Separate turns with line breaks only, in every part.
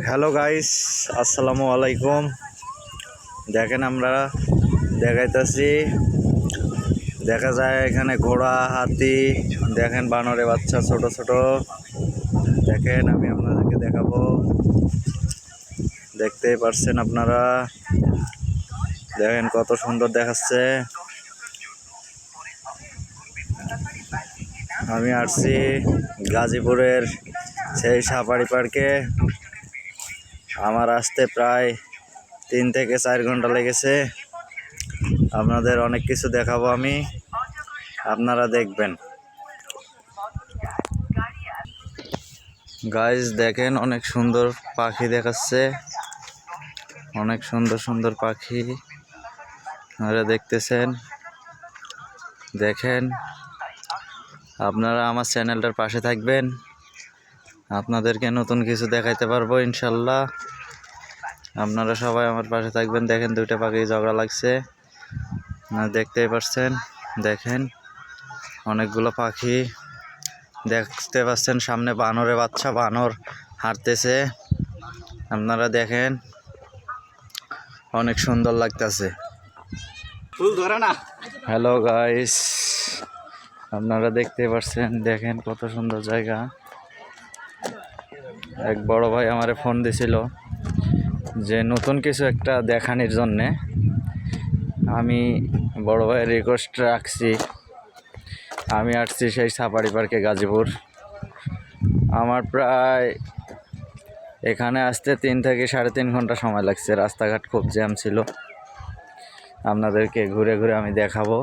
Hello guys, আসসালামু আলাইকুম। দেখেন আমরা দেখাইতেছি, দেখা যায় এখানে ঘোড়া, হাতি, দেখেন বানরে বাচ্চা ছোট ছোট। দেখেন আমি আপনাদেরকে দেখাবো, দেখতেই পারছেন আপনারা। দেখেন কত সুন্দর দেখাচ্ছে। আমি আসছি গাজীপুরের সেই সাফারি পার্কে। আমার আসতে প্রায় 3 থেকে 4 ঘন্টা লেগেছে। আপনাদের অনেক কিছু দেখাবো আমি, আপনারা দেখবেন। গাইস দেখেন অনেক সুন্দর পাখি দেখাচ্ছে, অনেক সুন্দর সুন্দর পাখি আপনারা দেখতেছেন। দেখেন আপনারা আমার চ্যানেলটার পাশে থাকবেন, আপনাদেরকে নতুন কিছু দেখাইতে পারবো ইনশাল্লাহ। আপনারা সবাই আমার পাশে থাকবেন। দেখেন দুইটা পাখি ঝগড়া লাগছে, দেখতেই পাচ্ছেন। দেখেন অনেকগুলো পাখি দেখতে পাচ্ছেন। সামনে বানরে বাচ্চা, বানর হাঁটতেছে, আপনারা দেখেন অনেক সুন্দর লাগতেছে। হ্যালো গাইস, আপনারা দেখতে পাচ্ছেন, দেখেন কত সুন্দর জায়গা। এক বড় ভাই আমারে ফোন দিছিল যে নতুন কিছু একটা দেখানোর জন্যে। আমি বড় ভাইয়ের রিকোয়েস্ট রাখছি। আমি আসছি সেই সাফারি পার্কে গাজীপুর। আমার প্রায় এখানে আসতে 3 থেকে 3.5 ঘন্টা সময় লাগছে। রাস্তাঘাট খুব জ্যাম ছিল। আপনাদেরকে ঘুরে ঘুরে আমি দেখাবো।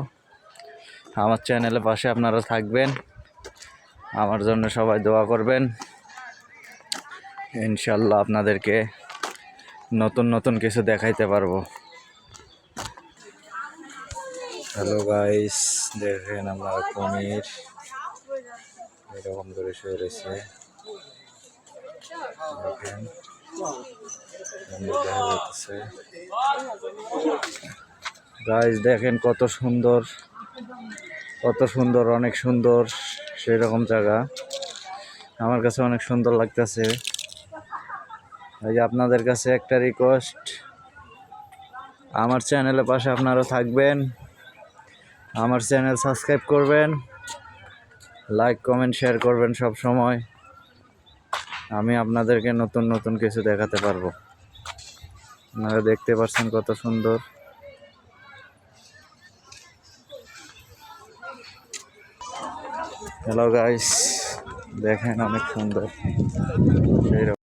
আমার চ্যানেলের পাশে আপনারা থাকবেন, আমার জন্য সবাই দোয়া করবেন। ইনশাল্লাহ আপনাদেরকে নতুন নতুন কিছু দেখাইতে পারবো। হ্যালো গাইস, দেখেন আপনারা কুমির এরকম করে শুয়ে রয়েছে। দেখেন দেখা যাচ্ছে। গাইস দেখেন কত সুন্দর, কত সুন্দর, অনেক সুন্দর সেই রকম জায়গা। আমার কাছে অনেক সুন্দর লাগতেছে। এই যে আপনাদের কাছে একটা রিকোয়েস্ট, আমার চ্যানেলের পাশে আপনারা থাকবেন, আমার চ্যানেল সাবস্ক্রাইব করবেন, লাইক কমেন্ট শেয়ার করবেন সব সময়। আমি আপনাদেরকে নতুন নতুন কিছু দেখাতে পারবো। আপনারা দেখতে পাচ্ছেন কত সুন্দর। হ্যালো গাইস, দেখেন অনেক সুন্দর।